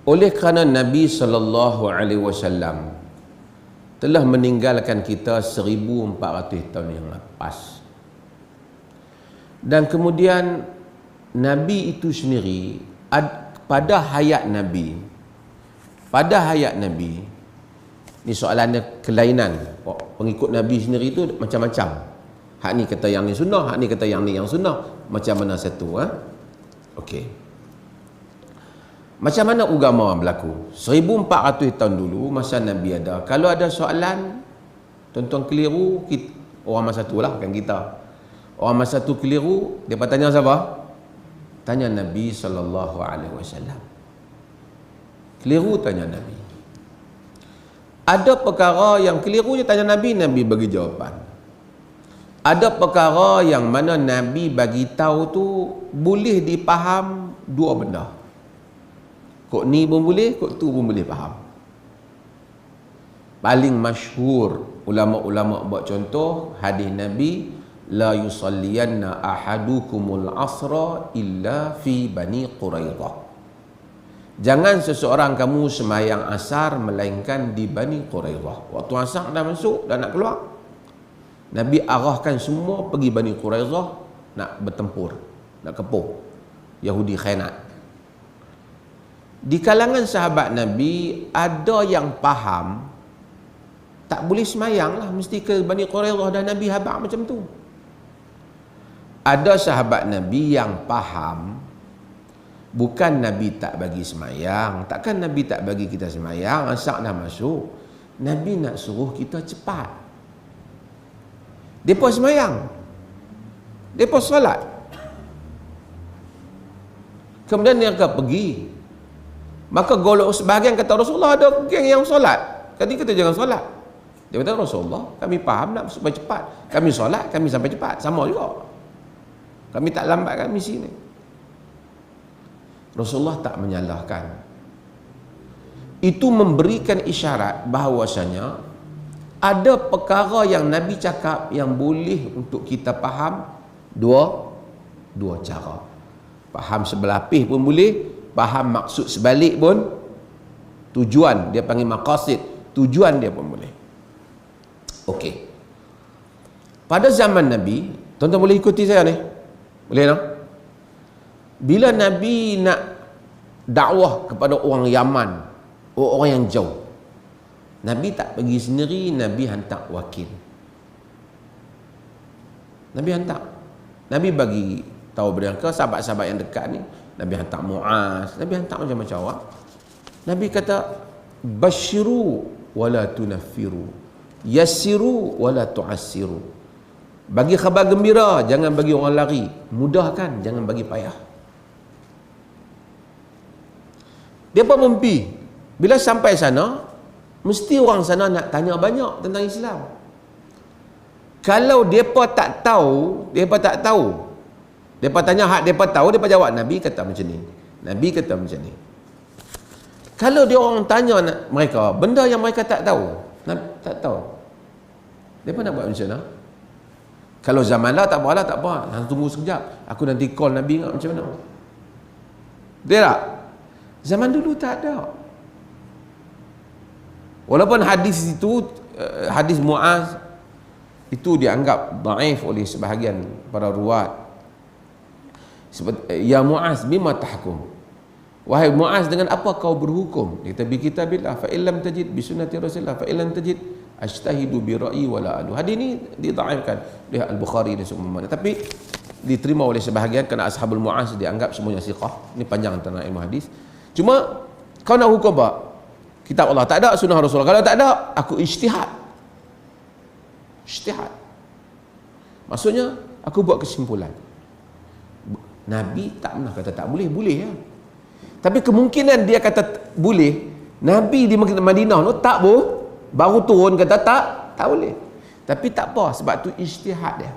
Oleh kerana Nabi SAW telah meninggalkan kita 1400 tahun yang lepas, dan kemudian Nabi itu sendiri pada hayat Nabi ni soalannya kelainan. Pengikut Nabi sendiri itu macam-macam. Hak ni kata yang ni sunnah, hak ni kata yang ni yang sunnah. Macam mana satu? Okey. Macam mana agama berlaku? 1400 tahun dulu masa Nabi ada, kalau ada soalan tuan-tuan keliru, orang masa tu lah, kan kita. Orang masa tu keliru, dia tanya siapa? Tanya Nabi SAW. Keliru, tanya Nabi. Ada perkara yang keliru je tanya Nabi, Nabi bagi jawapan. Ada perkara yang mana Nabi bagi tahu tu boleh dipaham dua benda. Kok ni pun boleh, kok tu pun boleh faham. Paling masyhur ulama-ulama buat contoh hadis Nabi, la yusalliyanna ahadukumul asra illa fi Bani Quraidah. Jangan seseorang kamu semayang asar melainkan di Bani Quraidah. Waktu asar dah masuk, dah nak keluar, Nabi arahkan semua pergi Bani Quraidah nak bertempur, nak kepuh Yahudi khianat. Di kalangan sahabat Nabi ada yang faham tak boleh semayang lah, mesti ke Bani Quraidah, dan Nabi habaq macam tu. Ada sahabat Nabi yang faham bukan Nabi tak bagi semayang, takkan Nabi tak bagi kita semayang, asar dah masuk, Nabi nak suruh kita cepat. Depa semayang, depa solat, kemudian dia akan pergi. Maka golok sebahagian kata, Rasulullah ada geng yang solat, tadi kita jangan solat. Dia kata, Rasulullah kami faham nak supaya cepat, kami solat kami sampai cepat, sama juga, kami tak lambat kat misi ni. Rasulullah tak menyalahkan. Itu memberikan isyarat bahawasanya ada perkara yang Nabi cakap yang boleh untuk kita faham dua cara. Faham sebelah pih pun boleh, faham maksud sebalik pun, tujuan dia panggil maqasid, tujuan dia pun boleh. Okey. Pada zaman Nabi, tuan-tuan boleh ikuti saya ni? Boleh tak? Bila Nabi nak dakwah kepada orang Yaman, orang yang jauh, Nabi tak pergi sendiri, Nabi hantar wakil. Nabi hantar. Nabi bagi tahu mereka, sahabat-sahabat yang dekat ni, Nabi hantar Muaz, Nabi hantar macam-macam orang. Nabi kata, basyiru wala tunaffiru, yassiru wala tu'assiru. Bagi khabar gembira, jangan bagi orang lari. Mudahkan, jangan bagi payah. Dia pun mimpi, bila sampai sana, mesti orang sana nak tanya banyak tentang Islam. Kalau mereka tak tahu, mereka tak tahu. Mereka tanya hak mereka tahu, mereka jawab, Nabi kata macam ni, Nabi kata macam ni. Kalau dia orang tanya mereka benda yang mereka tak tahu, mereka nak buat macam mana? Kalau zaman lah tak apalah, tak apa, tunggu sekejap, aku nanti call Nabi ingat macam mana. Dia tak? Zaman dulu tak ada. Walaupun hadis itu, hadis Muaz itu dianggap dhaif oleh sebahagian para ruwat. Ya Muaz bima tahkum, wahai Muaz dengan apa kau berhukum? Dia kata bi kitabillah fa illam tajid bi sunnati rasulillah fa illam tajid ajtahidu bi ra'yi wala adu. Hadis ini didhaifkan oleh Al-Bukhari dan seumpamanya, tapi diterima oleh sebahagian kerana ashabul Muaz dianggap semuanya siqah. Ini panjang tentang ilmu hadis. Cuma kau nak hukum apa? Kitab Allah tak ada, sunnah Rasulullah. Kalau tak ada, aku ijtihad. Ijtihad. Maksudnya aku buat kesimpulan. Nabi tak pernah kata tak boleh, boleh ya. Tapi kemungkinan dia kata boleh, Nabi di Madinah tu tak boleh, baru turun kata tak boleh. Tapi tak apa, sebab tu ijtihad dia.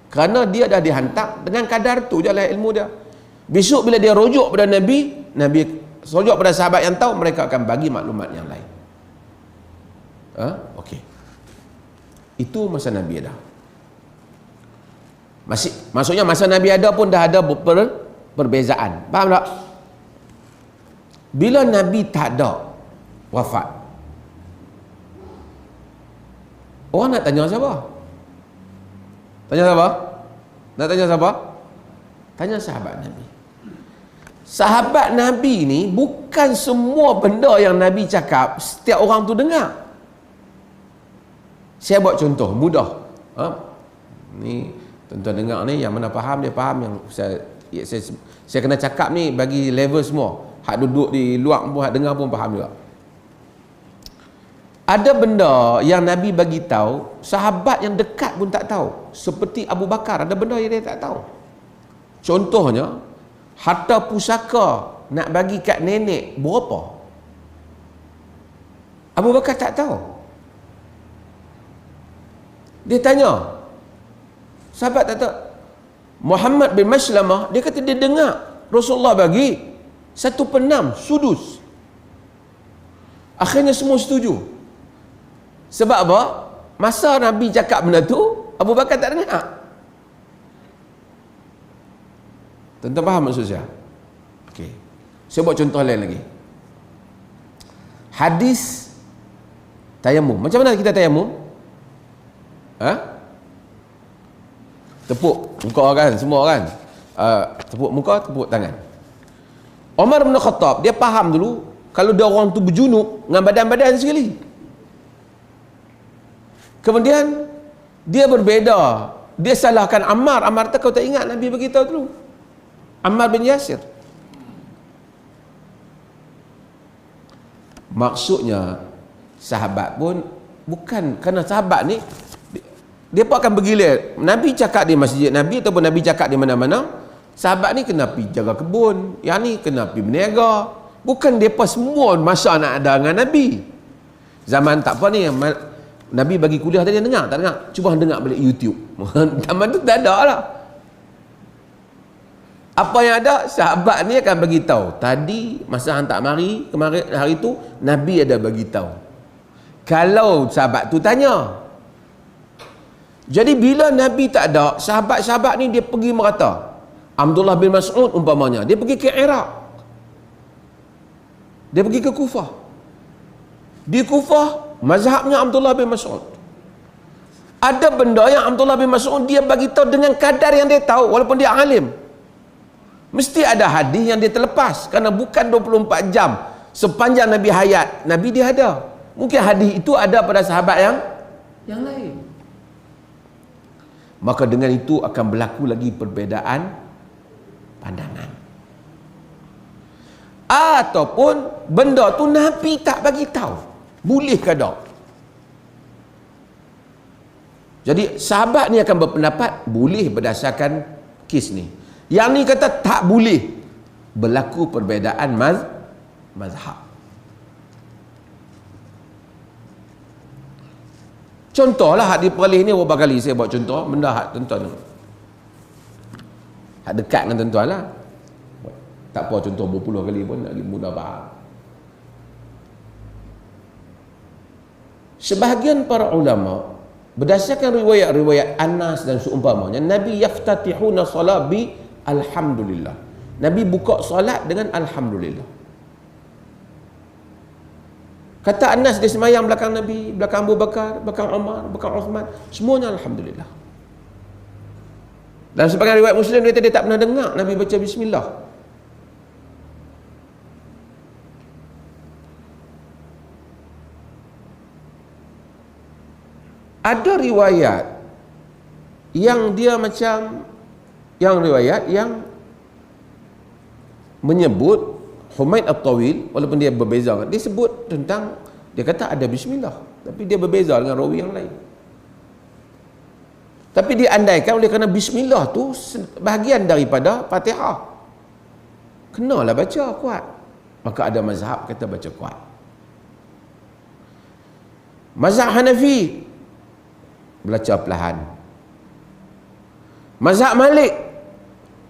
Kerana dia dah dihantar dengan kadar tu je lah ilmu dia. Besok bila dia rujuk pada Nabi rujuk pada sahabat yang tahu, mereka akan bagi maklumat yang lain. Okey. Itu masa Nabi ada. Maksudnya masa Nabi ada pun dah ada perbezaan. Faham tak? Bila Nabi tak ada wafat, orang nak tanya siapa? Tanya siapa? Nak tanya siapa? Tanya sahabat Nabi. Sahabat Nabi ni bukan semua benda yang Nabi cakap setiap orang tu dengar. Saya buat contoh mudah. Ni tuan-tuan dengar ni, yang mana faham dia faham, yang saya kena cakap ni bagi level semua. Hak duduk di luar pun, hak dengar pun faham juga. Ada benda yang Nabi bagi tahu, sahabat yang dekat pun tak tahu. Seperti Abu Bakar, ada benda yang dia tak tahu. Contohnya, harta pusaka nak bagi kat nenek berapa? Abu Bakar tak tahu. Dia tanya, sahabat tak tahu. Muhammad bin Maslamah, dia kata dia dengar Rasulullah bagi 1/6 sudus. Akhirnya semua setuju. Sebab apa? Masa Nabi cakap benda tu, Abu Bakar tak dengar. Tuan-tuan faham maksud saya? Okey. Saya buat contoh lain lagi. Hadis tayamum. Macam mana kita tayamum? Tepuk muka kan, semua kan? Tepuk muka, tepuk tangan. Umar bin Khattab, dia faham dulu kalau dia orang tu berjunub dengan badan-badan sekali. Kemudian dia berbeza. Dia salahkan Ammar. Ammar kau tak ingat Nabi beritahu dulu. Ammar bin Yasir. Maksudnya sahabat pun bukan kerana sahabat ni dia pun akan bergilir. Nabi cakap di masjid Nabi ataupun Nabi cakap di mana-mana, sahabat ni kena pergi jaga kebun, yang ni kena pergi berniaga. Bukan mereka semua masa nak ada dengan Nabi. Zaman tak apa ni, Nabi bagi kuliah tadi, dengar tak dengar? Cuba dengar balik YouTube. Zaman tu tak ada lah. Apa yang ada, sahabat ni akan bagi tahu. Tadi masa hang tak mari, kemarin hari tu Nabi ada bagi tahu. Kalau sahabat tu tanya. Jadi bila Nabi tak ada, sahabat-sahabat ni dia pergi merata. Abdullah bin Mas'ud umpamanya, dia pergi ke Iraq. Dia pergi ke Kufah. Di Kufah, mazhabnya Abdullah bin Mas'ud. Ada benda yang Abdullah bin Mas'ud dia bagi tahu dengan kadar yang dia tahu, walaupun dia alim. Mesti ada hadis yang dia terlepas, kerana bukan 24 jam sepanjang Nabi hayat, Nabi dia ada. Mungkin hadis itu ada pada sahabat yang lain. Maka dengan itu akan berlaku lagi perbezaan pandangan. Ataupun benda tu Nabi tak bagi tahu. Boleh ke tak? Jadi sahabat ni akan berpendapat boleh berdasarkan kes ni. Yang ni kata tak boleh. Berlaku perbezaan mazhab. Contohlah hak di Perlis ni berapa kali saya buat contoh benda hak tuan-tuan. Hak dekat dengan tuan-tuan lah. Tak apa contoh berpuluh kali pun lagi mudah faham. Sebahagian para ulama berdasarkan riwayat-riwayat Anas dan seumpamanya, Nabi yaftatihuna salat bi alhamdulillah. Nabi buka solat dengan alhamdulillah. Kata Anas, dia semayang belakang Nabi, belakang Abu Bakar, belakang Umar, belakang Uthman, semuanya alhamdulillah. Dan sebagian riwayat Muslim dia tak pernah dengar Nabi baca bismillah. Ada riwayat yang dia macam, yang riwayat yang menyebut Humaid At-Tawil, walaupun dia berbeza, dia sebut tentang, dia kata ada bismillah, tapi dia berbeza dengan rawi yang lain. Tapi diandaikan oleh kerana bismillah tu bahagian daripada Fatihah, kenalah baca kuat. Maka ada mazhab kata baca kuat. Mazhab Hanafi baca perlahan. Mazhab Malik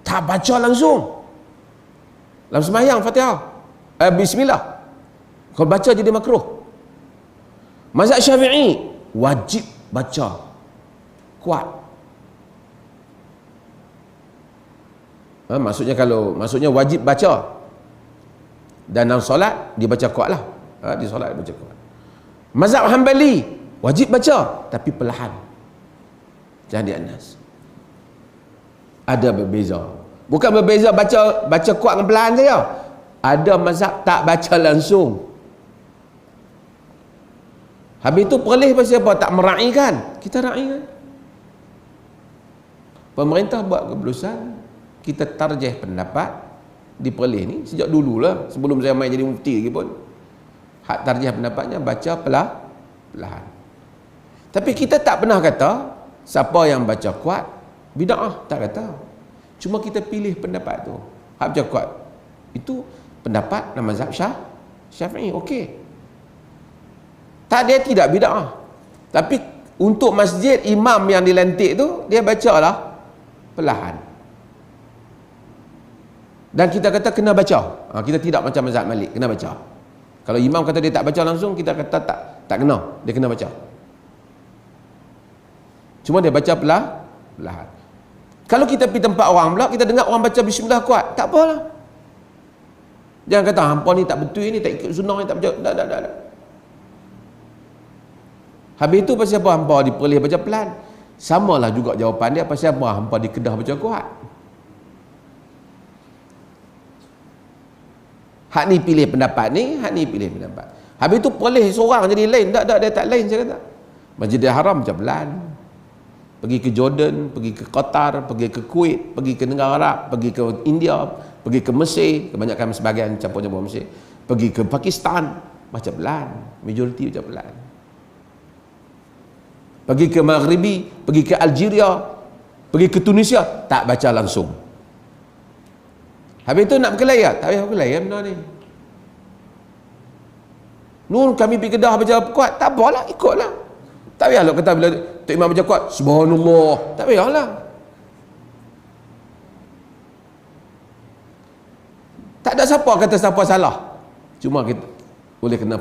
tak baca langsung dalam sembahyang Fatihah, bismillah. Kalau baca jadi makruh. Mazhab Syafi'i wajib baca kuat. Maksudnya wajib baca. Dan dalam solat dia baca kuat lah. Di solat dia baca kuat. Mazhab Hanbali wajib baca tapi perlahan. Jangan di anas. Ada berbeza. Bukan berbeza baca kuat dengan perlahan saja. Ada mazhab tak baca langsung. Habis itu perlih pasal apa? Tak meraihkan. Kita raihkan. Pemerintah buat keputusan, kita tarjih pendapat di perlih ni sejak dululah, sebelum saya main jadi mufti lagi pun. Hak tarjih pendapatnya baca perlahan. Tapi kita tak pernah kata siapa yang baca kuat bid'ah, tak kata. Cuma kita pilih pendapat tu. Hak baca kuat itu pendapat dalam mazhab Syafi'i, okey. Tak, dia tidak bid'ah. Tapi untuk masjid imam yang dilantik tu dia bacalah perlahan. Dan kita kata kena baca. Kita tidak macam mazhab Malik, kena baca. Kalau imam kata dia tak baca langsung, kita kata tak kena, dia kena baca. Cuma dia baca perlahan. Kalau kita pergi tempat orang pula, kita dengar orang baca bismillah kuat, tak apalah. Jangan kata hampa ni tak betul ni, tak ikut sunnah ni, tak baca. Tak. Habis itu pasal apa hampa diperlih baca pelan? Samalah juga jawapan dia, pasal apa hampa di Kedah baca kuat. Hak ni pilih pendapat ni, hak ni pilih pendapat. Habis tu perlih seorang jadi lain. Tak, dia tak lain, saya kata. Masjidil Haram macam pelan. Pergi ke Jordan, pergi ke Qatar, pergi ke Kuwait, pergi ke negara Arab, pergi ke India, pergi ke Mesir, kebanyakan sebahagian campur-campur Mesir, pergi ke Pakistan, baca pelan. Majoriti baca pelan. Pergi ke Maghribi, pergi ke Algeria, pergi ke Tunisia, tak baca langsung. Habis tu nak berkelahi tak? Tak payah berkelahi benda ni. Nun kami pergi Kedah baca kuat, tak apalah, ikutlah. Tak payah lah kata bila Tok Imam baca kuat, subhanallah. Tak payahlah. Tak ada siapa kata siapa salah. Cuma kita boleh kena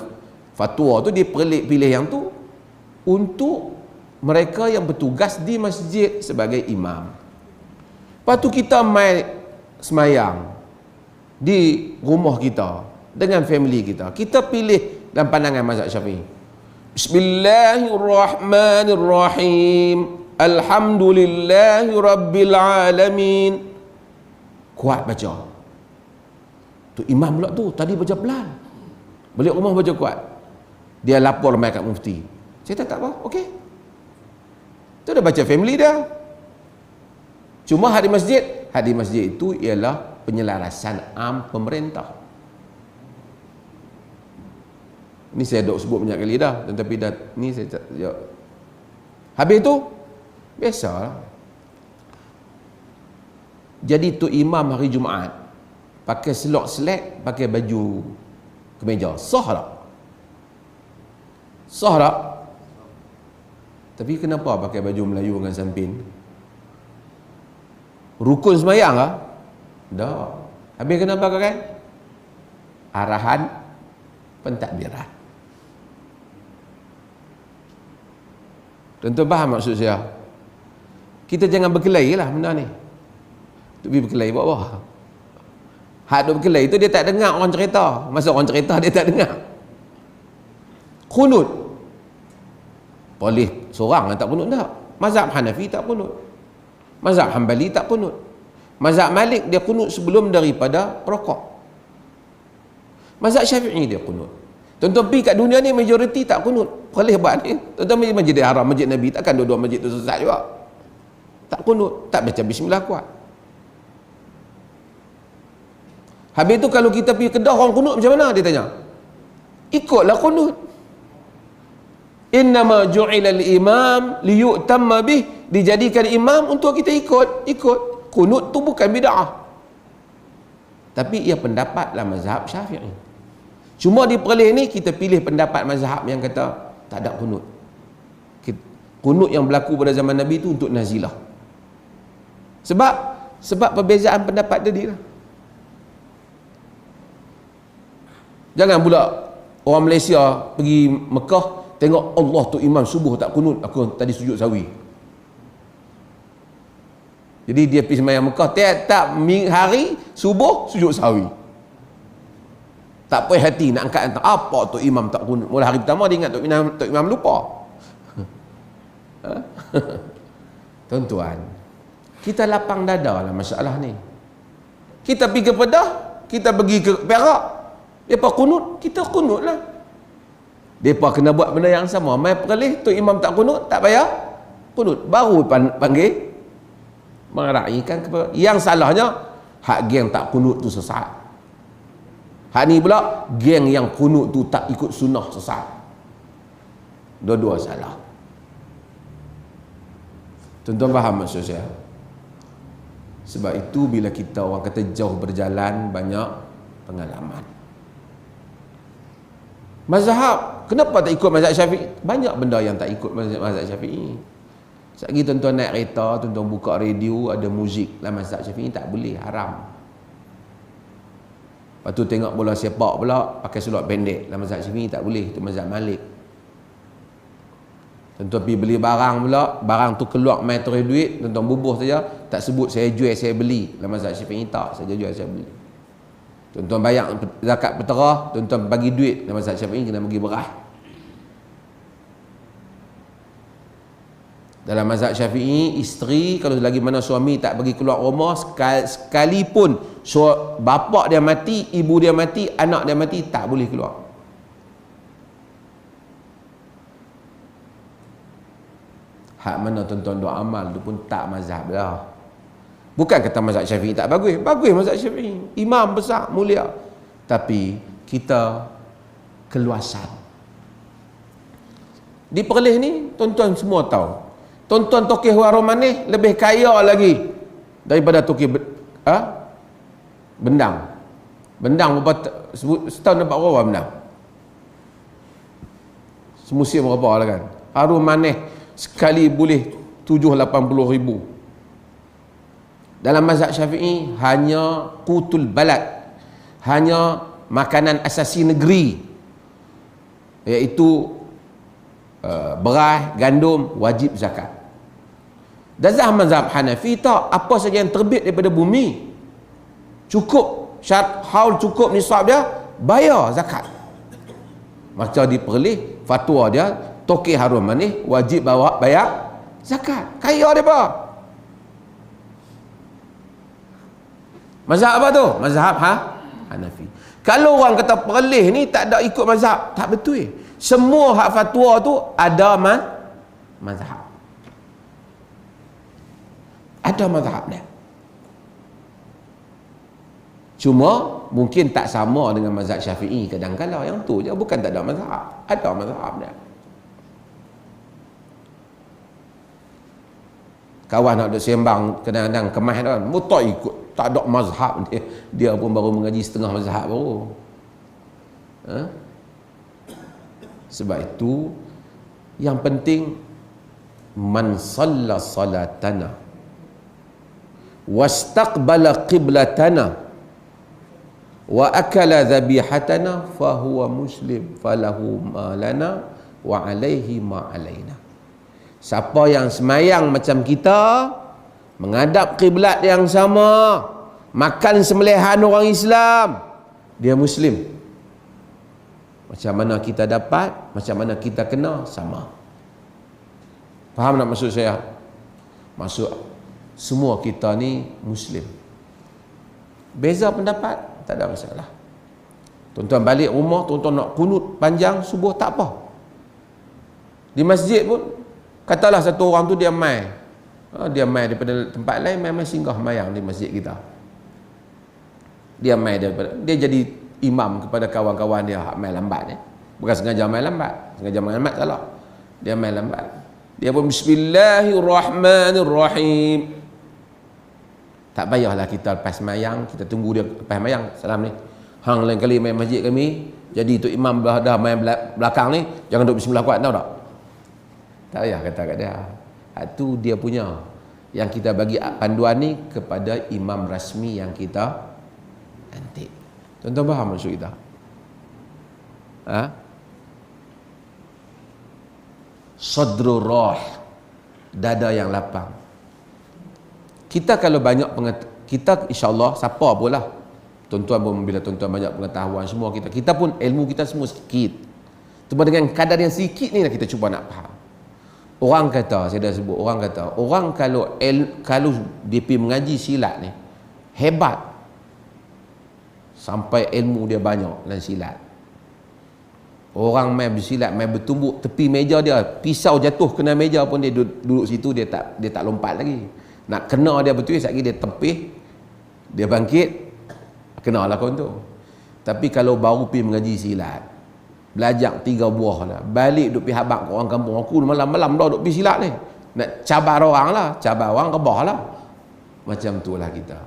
fatwa tu dia pilih yang tu untuk mereka yang bertugas di masjid sebagai imam. Lepas tu kita mai semayang di rumah kita dengan family kita. Kita pilih dalam pandangan mazhab Syafi'i. Bismillahirrahmanirrahim. Alhamdulillahirabbil alamin. Kuat baca. Tu imam pula tu tadi baca pelan. Balik rumah baca kuat. Dia lapor mai kat mufti. Saya tak apa, okey. Tu dah baca family dah. Cuma hadis masjid itu ialah penyelarasan am pemerintah. Ini saya dah sebut banyak kali dah, tetapi dah ni saya tak ya. Habis tu biasalah. Jadi tu imam hari Jumaat pakai selok-selek, pakai baju kemeja. Sah tak? Sah tak? Tapi kenapa pakai baju Melayu dengan sampin? Rukun semayang lah? Tak. Habis kenapa pakai? Arahan pentadbiran. Tentu faham maksud saya. Kita jangan berkelahi lah benda ni. Tu pergi berkelahi buat apa? Hak duk berkelahi tu dia tak dengar orang cerita. Masa orang cerita dia tak dengar. Kunut. Boleh seorang yang tak kunut tak. Mazhab Hanafi tak kunut. Mazhab Hanbali tak kunut. Mazhab Malik dia kunut sebelum daripada rokok. Mazhab Syafi'i dia kunut. Tuan-tuan pergi kat dunia ni majoriti tak kunut. Boleh buat ni. Tuan-tuan Masjidil Haram, Masjid Nabi, takkan dua-dua masjid tu sesat juga. Tak kunut, tak baca bismillah kuat. Habis tu kalau kita pergi Kedah orang kunut macam mana dia tanya? Ikutlah kunut. Innama ju'ilal imam liyu'tamma bih. Dijadikan imam untuk kita ikut. Kunut tu bukan bid'ah. Tapi ia pendapat dalam mazhab Syafi'i. Cuma di perlih ni kita pilih pendapat mazhab yang kata tak ada kunut. Kunut yang berlaku pada zaman Nabi tu untuk nazilah. Sebab perbezaan pendapat tadi lah. Jangan pula orang Malaysia pergi Mekah tengok Allah tu imam subuh tak kunut, aku tadi sujud sawi. Jadi dia pergi sembahyang Mekah tiap-tiap hari subuh sujud sawi. Tak puas hati nak angkat apa Tok Imam tak kunut. Mula hari pertama dia ingat Tok Imam lupa. Tuan-tuan, kita lapang dada lah masalah ni. Kita pergi ke Pedah, kita pergi ke Perak, depa kunut, kita kunut lah. Depa kena buat benda yang sama. Mai Perlis Tok Imam tak kunut, tak payah kunut. Baru panggil meraihkan kepada. Yang salahnya hak geng tak kunut tu sesat. Hak ni pula geng yang kunut tu tak ikut sunnah sesat. Dua-dua salah. Tuan-tuan faham maksud saya? Sebab itu bila kita orang kata jauh berjalan, banyak pengalaman. Mazhab, kenapa tak ikut mazhab Syafi'i? Banyak benda yang tak ikut mazhab Syafi'i. Sekali tuan-tuan naik kereta, tuan-tuan buka radio, ada muzik dalam mazhab Syafi'i, tak boleh, haram. Lepas tu tengok bola sepak pula, pakai seluar pendek dalam mazhab Syafi'i, tak boleh, itu mazhab Malik. Tuan-tuan pergi beli barang pula, barang tu keluar main terus duit, tuan-tuan bubuh saja, tak sebut saya jual, saya beli. Dalam mazhab Syafi'i tak, saya jual, saya beli. Tuan-tuan bayar zakat peterah, tuan-tuan bagi duit. Dalam mazhab Syafi'i kena bagi beras. Dalam mazhab Syafi'i, isteri kalau lagi mana suami tak bagi keluar rumah, sekalipun bapa dia mati, ibu dia mati, anak dia mati, tak boleh keluar. Hak mana tuan-tuan doa amal tu pun tak mazhab dah. Bukan kata mazhab Syafi'i tak bagus. Bagus mazhab Syafi'i. Imam besar, mulia. Tapi kita keluasan. Di Perlis ni, tuan-tuan semua tahu. Tuan-tuan Tokeh Warung Manis lebih kaya lagi daripada Tokeh Bendang. Bendang berapa setahun dapat berapa Bendang? Semusim berapa lah kan? Warung Manis sekali boleh 7-80 ribu. Dalam mazhab Syafi'i hanya qutul balad, hanya makanan asasi negeri, iaitu beras, gandum, wajib zakat. Dan mazhab Hanafi tak, apa saja yang terbit daripada bumi cukup, syarat haul cukup nisab dia, bayar zakat. Macam di Perlis, fatwa dia Tokeh Harum Manis wajib bawa bayar zakat. Kaya dia apa? Mazhab apa tu? Mazhab Hanafi. Kalau orang kata Perlis ni tak ada ikut mazhab, tak betul. Semua hak fatwa tu ada mazhab. Ada mazhab dia. Cuma mungkin tak sama dengan mazhab Syafi'i kadang-kadang. Yang tu je, bukan tak ada mazhab. Ada mazhab dia. Kawan nak duduk sembang kadang-kadang kemas kan, tak ikut, tak ada mazhab dia. Dia pun baru mengaji setengah mazhab baru. Sebab itu yang penting, man shalla salatana wastaqbala qiblatana wa akala dhabihatana fahuwa muslim falahu ma lana wa alaihi ma alaina. Siapa yang semayang macam kita, menghadap kiblat yang sama, makan sembelihan orang Islam, dia muslim. Macam mana kita dapat, macam mana kita kena, sama. Faham tak maksud saya? Maksud semua kita ni muslim. Beza pendapat, tak ada masalah. Tuan-tuan balik rumah, tuan-tuan nak kunut panjang subuh, tak apa. Di masjid pun, katalah satu orang tu dia mai. Dia mai daripada tempat lain, mai singgah mayang di masjid kita. Dia mai daripada, dia jadi imam kepada kawan-kawan dia hak mai lambat ni. Bukan sengaja mai lambat, sengaja mai lambat salah. Dia mai lambat. Dia pun bismillahirrahmanirrahim. Tak payahlah kita lepas mayang, kita tunggu dia lepas mayang, salam ni. Hang lain kali mai masjid kami, jadi tu imam dah mai belakang ni, jangan duduk bismillah kuat, tahu tak? Tak payah kata kat dia. Itu dia punya. Yang kita bagi panduan ni kepada imam rasmi yang kita lantik. Tuan-tuan faham maksud kita? Sadrul rah, dada yang lapang. Kita kalau banyak kita insya-Allah siapa pula Tuan-tuan pun bila tuan-tuan banyak pengetahuan semua kita pun ilmu kita semua sikit. Cuma dengan kadar yang sikit ni lah kita cuba nak faham. Orang kata, saya dah sebut, orang kata, orang kalau dia pergi mengaji silat ni, hebat. Sampai ilmu dia banyak dalam silat. Orang main bersilat, main bertumbuk, tepi meja dia, pisau jatuh kena meja pun dia duduk situ, dia tak lompat lagi. Nak kena dia betul, sekali dia tepih, dia bangkit, kenalah kawan tu. Tapi kalau baru pergi mengaji silat, belajar 3 buah lah, balik duk pergi habaq ke orang kampung, aku malam-malam dah duk pergi silat ni, nak cabar orang lah, cabar orang rebah lah. Macam tu lah kita.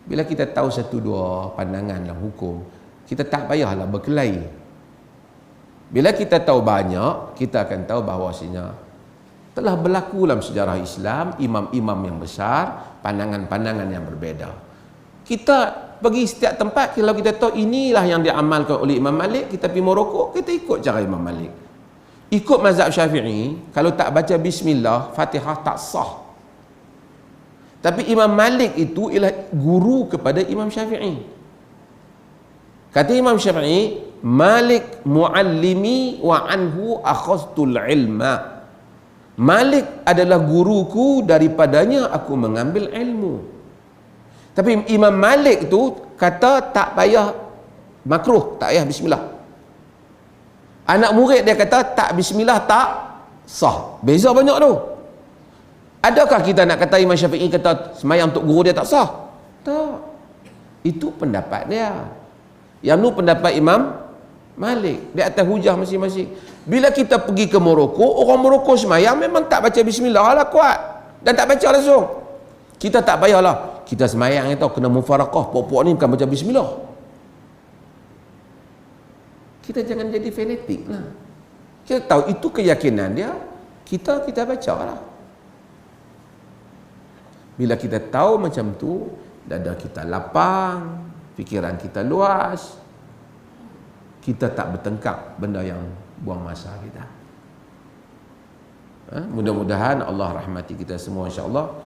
Bila kita tahu 1-2 pandangan dalam hukum, kita tak payahlah berkelahi. Bila kita tahu banyak, kita akan tahu bahawasanya telah berlaku dalam sejarah Islam imam-imam yang besar, pandangan-pandangan yang berbeza. Kita pergi setiap tempat, kalau kita tahu inilah yang diamalkan oleh Imam Malik, kita pergi Morocco, kita ikut cara Imam Malik. Ikut mazhab Syafi'i, kalau tak baca bismillah, Fatihah tak sah. Tapi Imam Malik itu ialah guru kepada Imam Syafi'i. Kata Imam Syafi'i, Malik muallimi wa anhu akhaztul ilma. Malik adalah guruku, daripadanya aku mengambil ilmu. Tapi Imam Malik tu kata tak payah makruh, tak payah bismillah. Anak murid dia kata tak bismillah tak sah. Beza banyak tu. Adakah kita nak kata Imam Syafi'i kata semayang untuk guru dia tak sah? Tak. Itu pendapat dia. Yang tu pendapat Imam Malik. Di atas hujah masing-masing. Bila kita pergi ke Morocco, orang Morocco semayang memang tak baca bismillah lah, kuat. Dan tak baca langsung. Kita tak payahlah. Kita semayang ni tahu kena mufarakah. Pokok ni bukan baca bismillah. Kita jangan jadi fanatik lah. Kita tahu itu keyakinan dia. Kita baca lah. Bila kita tahu macam tu, dada kita lapang, fikiran kita luas, kita tak bertengkar benda yang buang masa kita. Mudah-mudahan Allah rahmati kita semua insya-Allah.